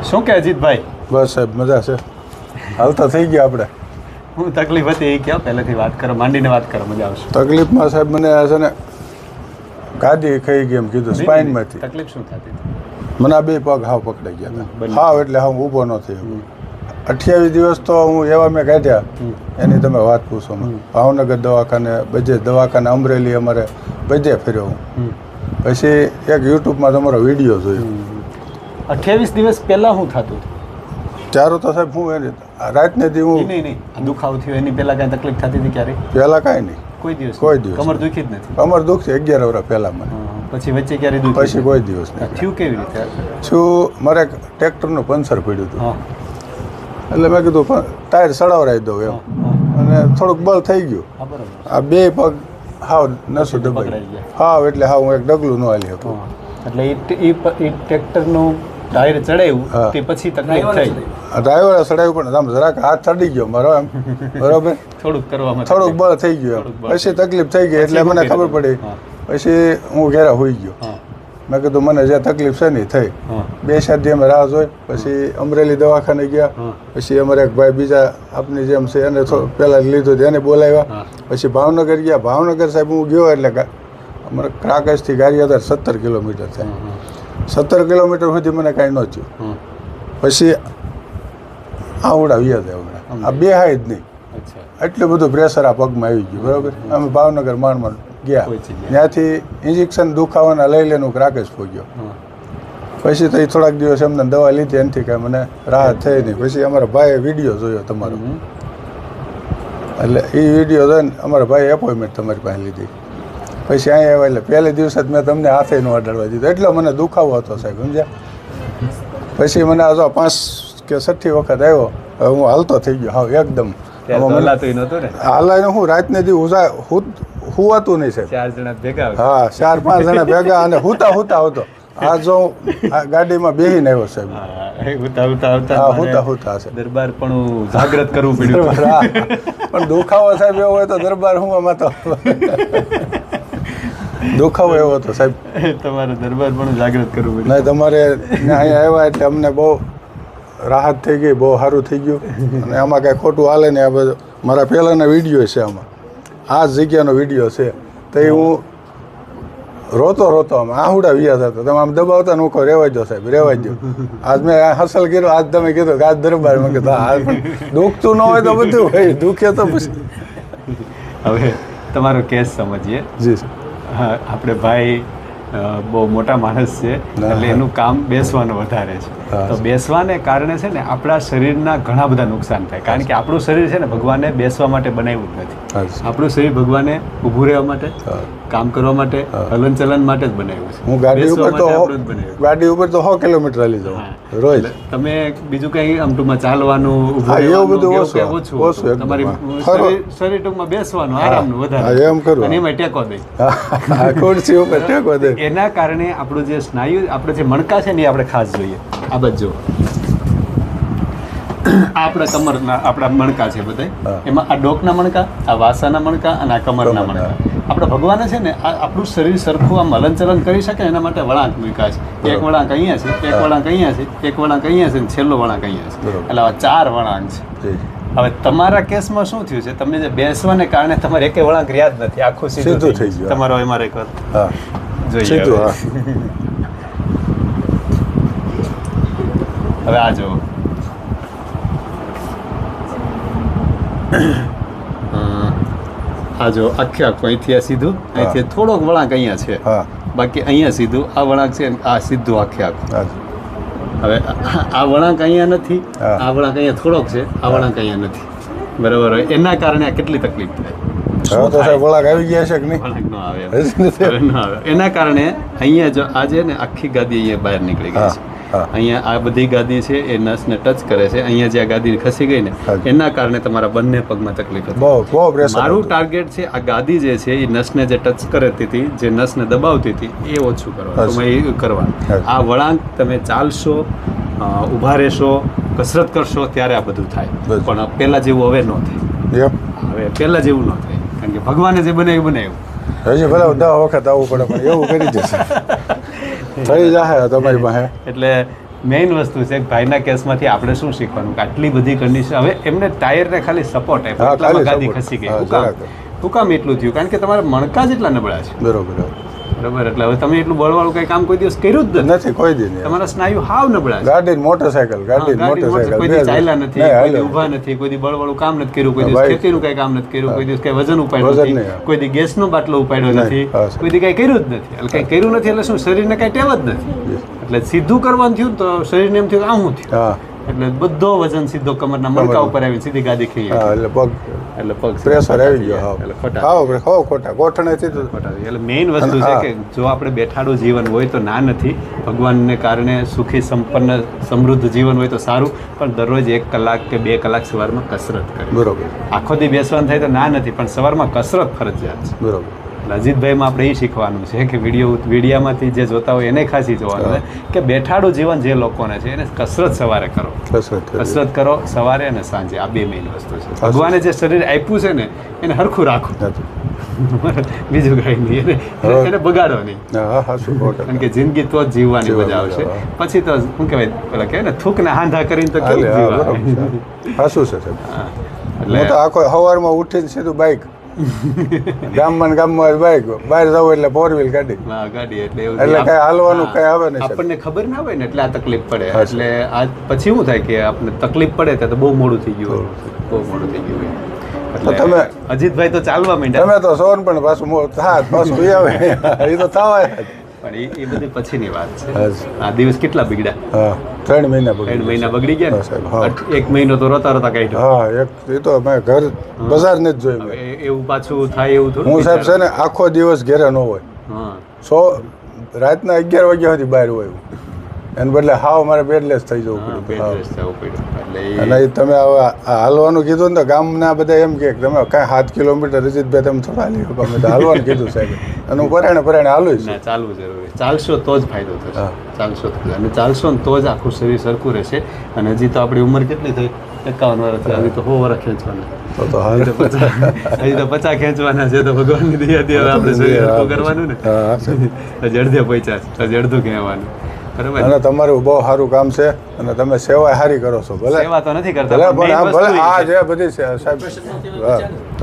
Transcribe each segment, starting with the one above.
શું કે અજીતભાઈ? બસ સાહેબ મજા છે. હાલતા થઈ ગયા આપણે. હું તકલીફ હતી એ ક્યાં પહેલેથી વાત કરો, માંડીને વાત કરો, મજા આવશે. તકલીફમાં સાહેબ મને છે ને ગાદી ખાઈ ગઈ એમ કીધું સ્પાઇનમાંથી. તકલીફ શું થતી હતી? મને આ બે પગ હાવ પકડાઈ ગયા હતા. હાવ એટલે હાવ ઊભો ન થયો. 28 દિવસ તો હું એવા મેં કાઢ્યા એની તમે વાત પૂછો. ભાવનગર દવાખાને, બધે દવાખાને, અમરેલી અમારે બધે ફર્યો હું. પછી એક યુટ્યુબમાં તમારો વિડીયો જોયો. 28 દિવસ પહેલા શું થતું હતું? ચારો તો સાહેબ હું એની રાતને દી હું નહીં દુખાવો થયો એની પહેલા કાંઈ તકલીફ થતી હતી ક્યારે? પહેલાં કાંઈ નહીં. કોઈ દિવસ? કોઈ દિવસ કમર દુખી જ નથી? કમર દુખતી 11 વર્ષ પહેલાં મને. પછી વચ્ચે ક્યારે દુખી? પછી કોઈ દિવસ નહીં. થયું કેવી રીતે? શું મારે ટ્રેક્ટરનું પંચર પડ્યું હતું. હા. એટલે મેં કીધું ટાયર સડાવરાઈ દઉં એમ. અને થોડુંક બળ થઈ ગયું. હા, બરાબર. આ બે પગ હાવ નસો દબાઈ હાવ એટલે હાવ હું એક ડગલું ન હાલી શકું. એટલે એ ટ્રેક્ટરનું ટાયર ચડાવ્યું તે પછી તકલીફ થઈ? ડ્રાઈવરે ચડાવ્યું પણ આમ જરાક હાથ ચડી ગયો મારો એમ. બરાબર. થોડુંક બળ થઈ ગયું એમ. પછી તકલીફ થઈ ગઈ એટલે મને ખબર પડી. પછી હું ઘેરા હોઈ ગયો. મેં કીધું મને જે તકલીફ છે ને થઈ. 2-7 દી અમે રાહ જોઈ. પછી અમરેલી દવાખાને ગયા. પછી અમારે એક ભાઈ બીજા આપની જેમ છે એને પહેલાં લીધું હતું એને બોલાવ્યા. પછી ભાવનગર ગયા. ભાવનગર સાહેબ હું ગયો એટલે અમારે ક્રાકસથી ગારિયાધાર 17 કિલોમીટર થાય. 17 કિલોમીટર સુધી મને કાંઈ ન થયું. પછી આવડા વ્યા હતા હમણાં. આ બે હાય જ નહીં. એટલું બધું પ્રેશર આ પગમાં આવી ગયું. બરાબર. અમે ભાવનગર માંડ ગયા. ત્યાંથી ઇન્જેક્શન દુખાવાના લઈ લેનું ક્રાકસ પહોંચ્યો. પછી તો એ થોડાક દિવસ એમને દવા લીધી એનાથી કાંઈ મને રાહત થઈ નહીં. પછી અમારા ભાઈએ વિડીયો જોયો તમારો. એટલે એ વિડીયો જોઈને અમારા ભાઈએ એપોઇન્ટમેન્ટ તમારી પાસે લીધી. પછી અહીંયા આવ્યા એટલે પહેલે દિવસે જ મેં તમને હાથે ન અડાડવા દીધો. એટલો મને દુખાવો હતો સાહેબ, સમજ્યા. પછી મને આ જો 5 કે 6 વખત આવ્યો. હું હાલતો થઈ ગયો હાવ એકદમ. હાલાય હું રાતને દી હુવાતું નહીં સાહેબ. 4 જણા ભેગા? હા, 4-5 જણા ભેગા અને હુતા હતો. આ જો ગાડીમાં બેહીને આવ્યો સાહેબ. હુતા છે. દરબાર પણ જાગ્રત કરવું પડ્યું. પણ દુખાવો સાહેબ એવો હોય તો દરબાર હું આમાં તો દુખાવો એવો હતો સાહેબ. તમારે દરબાર પણ જાગ્રત કરવું પડ્યું. નહીં, તમારે અહીંયા આવ્યા એટલે અમને બહુ રાહત થઈ ગઈ, બહુ સારું થઈ ગયું. અને આમાં કાંઈ ખોટું હાલે ને. આ બધું મારા પહેલાંના વિડીયો છે આમાં. આ જ જગ્યાનો વિડીયો છે. તો એ હું રોતો આમ આહુડા વ્યા હતા. તમે આમ દબાવતા ને હું કહું રેવાઈ દો સાહેબ, રેવાઈ દો. આજ મેં હસલ કર્યો. આજ તમે કીધું કે આજ દરબાર. મેં કીધું હાલ પણ દુખતું ન હોય તો બધું હોય, દુખે તો પછી. હવે તમારો કેસ સમજીએ. જી સર. હા, આપણે ભાઈ બહુ મોટા માણસ છે એટલે એનું કામ બેસવાનું વધારે છે. તો બેસવાને કારણે છે ને આપણા શરીરના ઘણા બધા નુકસાન થાય. કારણ કે આપણું શરીર છે ને ભગવાને બેસવા માટે બનાવ્યું જ નથી. આપણું શરીર ભગવાને ઊભું રહેવા માટે, કામ કરવા માટે, હલન ચલન માટે જ બનાવ્યું છે. હું ગાડી ઉપર તો 100 કિલોમીટર ચાલી જાઉં રોજ. તમે બીજું કઈ આમ ટૂંકમાં ચાલવાનું એવું બધું ઓછું. તમારી શરીર ટૂંકમાં બેસવાનું, આરામનું વધારે. એમ કરું અને એમાં ટેકો દે. ખુરશી ઉપર ટેકો દે. એના કારણે આપણું જે સ્નાયુ, આપણે જે મણકા છે ને એ આપણે ખાસ જોઈએ. આ બાજુ આપણા કમરના આપણા મણકા છે બધા. એમાં આ ડોકના મણકા, આ વાસાના મણકા અને આ કમરના મણકા. આપણા ભગવાને છે ને આપણું શરીર સરખું આમ હલનચલન કરી શકે એના માટે વળાંક મૂક્યા છે. એક વળાંક અહીંયા છે, એક વળાંક અહીંયા છે, એક વળાંક અહીંયા છે, છેલ્લો વળાંક અહીંયા છે. એટલે આવા 4 વળાંક છે. હવે તમારા કેસમાં શું થયું છે? તમે જે બેસવાને કારણે તમારે એકે વળાંક રહ્યા જ નથી, આખું સીધું થઈ ગયું. તમારો એમાં એક જોઈએ. હવે આ જુઓ. આ જો આખે આખું અહીંથી આ સીધું, અહીંથી થોડોક વળાંક અહીંયા છે, બાકી અહીંયા સીધું. આ વળાંક છે, આ સીધું આખે આખું. હવે આ વળાંક અહીંયા નથી, આ વળાંક અહીંયા થોડોક છે, આ વળાંક અહીંયા નથી. બરાબર. એના કારણે આ કેટલી તકલીફ થાય. વળાંક આવી ગયા છે કે નહીં? વળાંક ન આવે. એના કારણે અહીંયા જો આજે ને આખી ગાદી અહીંયા બહાર નીકળી ગઈ છે. અહીંયા આ બધી ગાદી છે એ નસને ટચ કરે છે. અહીંયા જે આ ગાદી ખસી ગઈ ને એના કારણે તમારા બંને પગમાં તકલીફ હતી. મારું ટાર્ગેટ છે આ ગાદી જે છે એ નસને જે ટચ કરતી હતી, જે નસને દબાવતી હતી એ ઓછું કરવાનું. એ કરવાનું. આ વળાંક તમે ચાલશો, ઊભા રહેશો, કસરત કરશો ત્યારે આ બધું થાય. પણ પહેલાં જેવું હવે ન થાય. હવે પહેલાં જેવું ન થાય. કારણ કે ભગવાને જે બનાવ્યું. હજી ભલે 10 વખત આવવું પડે પણ એવું કરી જશે. થઈ જાય તમારી પાસે. એટલે મેઇન વસ્તુ છે કે ભાઈના કેસમાંથી આપણે શું શીખવાનું કે આટલી બધી કન્ડિશન હવે એમને ટાયરને ખાલી સપોર્ટ આપ્યો હા, એટલામાં ખાલી ગાદી support. ખસી ગઈ હા, શું કામ જરાક. શું કામ એટલું થયું કારણ કે તમારા મણકા જેટલા નબળા છે બરોબર બરાબર એટલે હવે તમે એટલું બળવાળું કંઈ કામ કોઈ દિવસ કર્યું જ નથી નથી કોઈ દી નહીં તમારા સ્નાયુ હાવ નબળા છે ગાડી મોટરસાયકલ હા, ગાડી ગાડી મોટર કોઈ દી ચાલ્યા નથી નહીં, કોઈ દી હાલ્યો. ઊભા નથી કોઈ દી બળવાળું કામ નથી કર્યું કોઈ દિવસ ભાઈ. ખેતીનું કઈ કામ નથી કર્યું કોઈ દિવસ કઈ વજન ઉપાડ્યું વજન નથી નહીં, હા. કોઈ દી ગેસનો બાટલો ઉપાડ્યો નહીં, નથી હા, કોઈ દી કઈ કર્યું જ નથી એટલે કઈ કર્યું નથી એટલે શું શરીરને કઈ ટેવ જ નથી એટલે સીધું કરવાનું થયું ને તો શરીરને એમ થયું કે આમ શું થયું હા એટલે બધો વજન સીધો કમરના મણકા ઉપર આવીને સીધી ગાદી ખાઈ હા એટલે પગ એટલે પગ પ્રેશર આવી ગયો એટલે ખોટા ખાવ ખોટા ગોઠણેથી તો ખોટા એટલે મેઇન વસ્તુ છે કે જો આપણે બેઠાડું જીવન હોય તો ના નથી ભગવાનને કારણે સુખી સંપન્ન સમૃદ્ધ જીવન હોય તો સારું પણ દરરોજ 1 કલાક કે 2 કલાક સવારમાં કસરત કરવી બરોબર આખો દી બેસવાનું થાય તો ના નથી પણ સવારમાં કસરત ફરજિયાત છે બરોબર એટલે અજીતભાઈમાં આપણે એ શીખવાનું છે કે વિડીયામાંથી જે જોતા હોય એને ખાસી જોવાનું છે કે બેઠાડું જીવન જે લોકોને છે એને કસરત સવારે કરો કસરત કરવી. કસરત કરો સવારે અને સાંજે આ બે મેઇન વસ્તુ છે ભગવાને જે શરીર આપ્યું છે ને એને હરખું રાખો નથી. બીજું કઈ નહીં એને બગાડો નહીં હા હા શું ખોટા કારણ કે જિંદગી તો જ જીવવાની મજા આવશે પછી તો શું કહેવાય પેલા કહે ને થૂક ને હાંધા કરીને તો કેવું હાલે, હા, જીવાય બરોબર છે. હા શું છે સાહેબ હા. હું એટલે તો આખો સવારમાં ઉઠીને સીધું બાઇક ગામમાં બાઇક બહાર જવું એટલે 4 વ્હીલ ગાડી હા, ગાડી એટલે એવું એટલે આપ- કઈ હાલવાનું હા, કઈ આવે નહીં સાહેબ. આપણને ખબર ના હોય ને એટલે આ તકલીફ પડે હા, એટલે આ પછી શું થાય કે આપણને તકલીફ પડે તો બહુ મોડું થઈ ગયું હોય. બહુ મોડું થઈ ગયું હોય. તો એટલે તમે- અજીતભાઈ તો ચાલવા માંડ્યા તમે તો સોન પણ પાછું પાછું ઈ આવે એ તો થવાય જ. પણ એ બધી પછીની વાત છે હા. આ દિવસ કેટલા બગડ્યા હા 3 મહિના 3 મહિના બગડી ગયા હા, સાહેબ, હા. ને 1 મહિનો તો રોતા રોતા કાઢ્યો હા એક એ તો મેં ઘર બજાર ને જ જોઈ મેં. હવે એવું પાછું થાય એવું થોડું હું સાહેબ છે ને આખો દિવસ ઘેરે ન હોય હા રાતના 11 વાગ્યા સુધી બહાર હોય એને બદલે હાવ મારે બેડલેસ થઈ જવું હા, પડ્યું હા. બેડરેસ્ટ થવું પડ્યું એટલે અને ઈ તમે હવે આ હાલવાનું કીધું ને તો ગામના બધા એમ કહે કે તમે કાંઈ 7 કિલોમીટર રજીતભાઈ તમે થોડા હાલી શકો અમે તો હાલવાનું કીધું સાહેબ અને હું પરાણે હાલું છું ના ચાલવું જરૂરી ચાલશો તો જ ફાયદો થશે હા. ચાલશો તો અને ચાલશો ને તો જ આખું શરીર સરખું રહેશે અને હજી તો આપણી ઉંમર કેટલી થઈ 51 વર્ષ હજી તો 100 વર્ષ ખેંચવાના તો હાલ હજી તો 50 ખેંચવાના છે તો ભગવાનની દયાથી હવે આપણે શરીર સરખું કરવાનું ને હા સાહેબ. હજી અડધે 50 હજી અડધું કહેવાનું બરાબર અને તમારું બહુ સારું કામ છે અને તમે સેવા સારી કરો છો ભલે સેવા તો નથી કરતા ભલે પણ પણ main આ વસ્તુ ભલે એ આ છે. જે બધી છે સાહેબ હા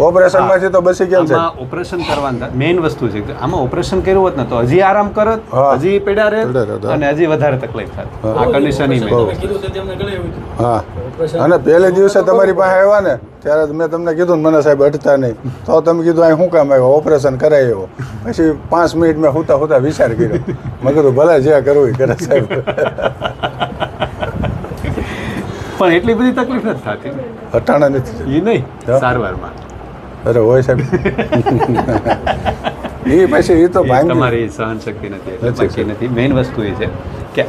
ઓપરેશનમાંથી તો બસી કેમ છે આમાં ઓપરેશન કરવાના મેઇન વસ્તુ છે કે આમાં ઓપરેશન કર્યું હોત ને તો હજી આરામ કરત હા. હજી પીડા રહે પીડા રહેત, હા. અને હજી વધારે તકલીફ થાય હા. આ કન્ડિશન ઈ બહુ. મેં કીધું છે તેમને ગળે એવું થયું. હા અને પહેલે દિવસે તમારી પાસે આવ્યા ને ત્યારે મેં તમને કીધું ને મને સાહેબ અટતા નહીં તો તમે કીધું અહીં શું કામ આવ્યો ઓપરેશન કરાય એવો પછી 5 મિનિટ મેં હુતા હુતા વિચાર કર્યો મેં કીધું ભલે જે કરવું એ કરે સાહેબ પણ એટલી બધી તકલીફ નથી થતી હટાણા નથી એ નહીં હા. સારવારમાં અરે હોય સાહેબ એ પછી એ તો એ ભાંગી તમારી સહન શક્તિ નથી એટલે નથી, બાકી નથી મેઇન વસ્તુ એ છે કે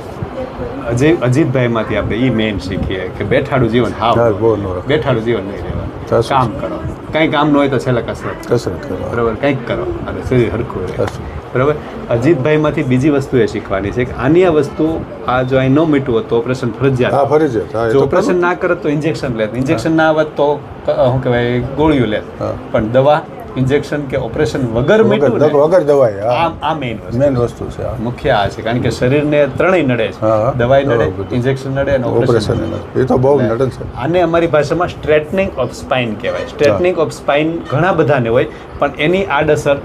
અજીતભાઈમાંથી આપણે એ મેઇન શીખીએ કે બેઠાડું જીવન હા, હાવ બહુ ન રાખો. બેઠાડું જીવન નહીં રહેવાનું સાચું. કામ કરો કંઈ કામ ન હોય તો છેલ્લે કસરત કરો. કસરત કરવા બરાબર કંઈક કરો અને શરીર હરખું રહે સાચું. બરાબર અજીતભાઈમાંથી બીજી વસ્તુ એ શીખવાની છે કે આની આ વસ્તુ આ જો અહીં ન મીટવું હોત તો ઓપરેશન હા ફરજિયાત ફરજિયાત હા એ જો તો ઓપરેશન ખરું. ના કરત તો ઇન્જેક્શન લે ઇન્જેક્શન ના આવત તો શું કહેવાય ગોળીઓ લે હા. પણ દવા ઇન્જેક્શન કે ઓપરેશન વગર મીટવું ને, વગર દવાઈ હા આ મેઇન વસ્તુ મેન વસ્તુ છે હા. મુખ્ય આ છે કારણ કે શરીરને ત્રણેય નડે છે હા, હા. દવાઈ નડે બધું. ઇન્જેક્શન નડે અને ઓપરેશન ઓપરેશન નડે. એ તો બહુ નડન છે આને અમારી ભાષામાં સ્ટ્રેટનિંગ ઓફ સ્પાઇન કહેવાય સ્ટ્રેટનિંગ ઓફ સ્પાઇન ઘણા બધાને હોય પણ એની આડઅસર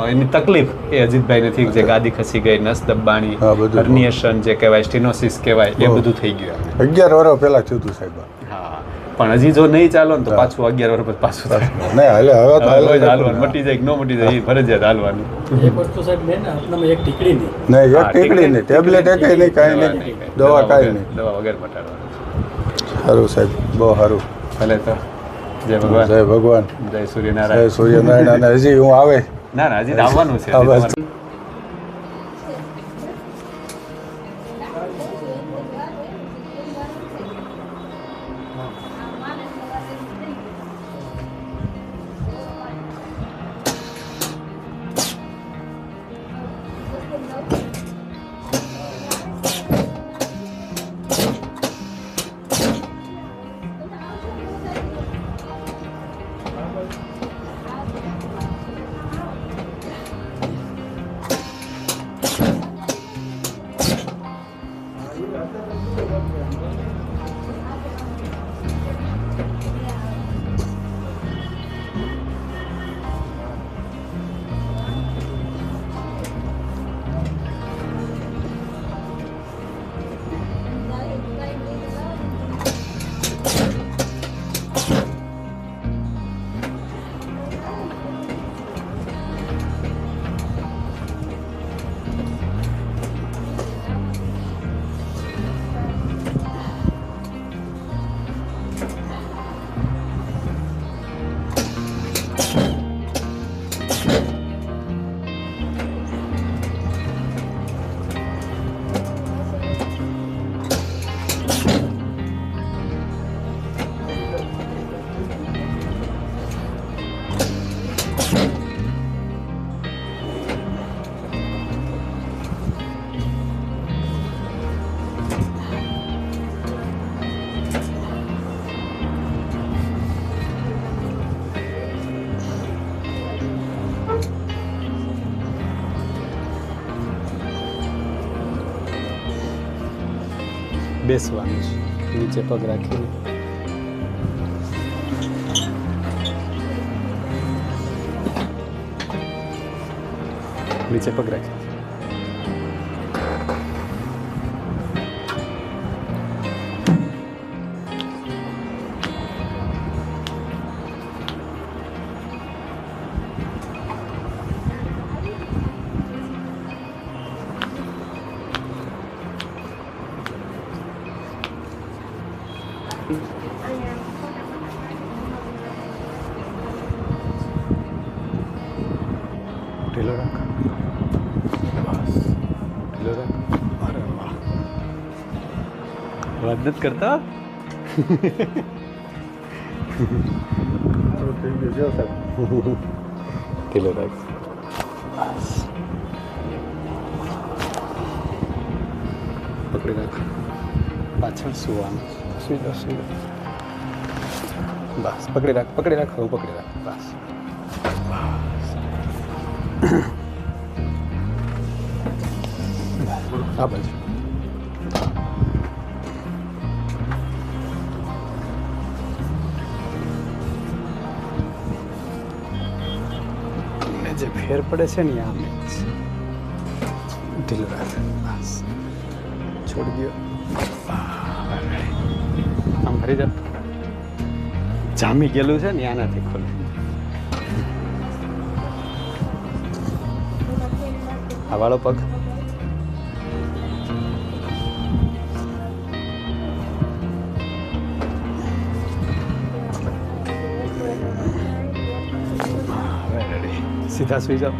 એની તકલીફ એ અજીતભાઈ નથી જે ગાદી ખસી ગઈ નસ દબાણી હા, બધું. હર્નિએશન જે કહેવાય સ્ટીનોસિસ કહેવાય એ બહુ. બધું થઈ ગયું 11 વર્ષ પહેલા થયું હતું સાહેબ હા પણ હજી જો નહીં ચાલો ને તો પાછું 11 વર્ષ પછી પાછું થાય નહીં હાલે હવે તો હવે રોજ હાલે હાલવાનું મટી જાય કે ન મટી જાય એ ફરજિયાત હાલવાનું એક વસ્તુ સાહેબ મેં ને આપણામાં એક ટીકડી નહીં નહીં હા, એક ટીકડી નહીં ટેબ્લેટ એક નહીં કાંઈ નહીં દવા કાંઈ નહીં દવા વગર મટાડવાનું સારું સાહેબ બહુ સારું ભલે તો જય ભગવાન જય ભગવાન જય જય સૂર્યનારાયણ સૂર્યનારાયણ અને હજી હું આવે ના ના હજી તો આવવાનું છે હા, હજી બસ. તમારે- બેસવાનું છે નીચે પગ રાખીને. નીચે પગ રાખી. ઢીલો રાખ. બસ ઢીલો રાખ. અરે વાહ, વાત નથી કરતા. ઢીલો રાખ. બસ પકડી રાખ. પાછળ સુવાનું. સુઈ જાઓ, સુઈ જાઓ. બસ પકડી રાખ, પકડી રાખ, હવે પકડી રાખ. બસ આ બાજુ. જે ફેર પડે છે ને આમ ઢીલો રાખે. બસ છોડી દો. આમ ફરી જાઓ. જામી ગયેલું છે ને આનાથી ખોલે. આ વાળો પગ. સીધા સુઈ જાઓ.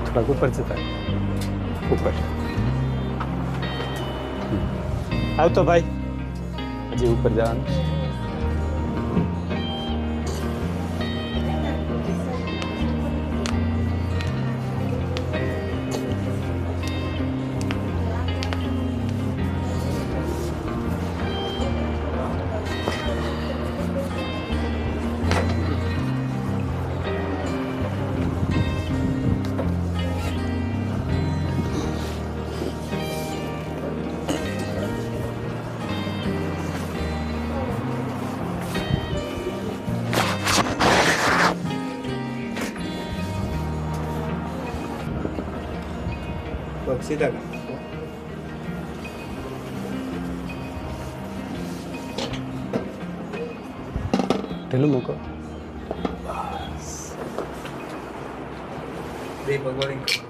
થોડાક ઉપર જતા ઉપર. આવતો ભાઈ, હજી ઉપર જવાનું. પગ સીધા કર. ઢીલું મૂકો. બસ બે પગ વળી.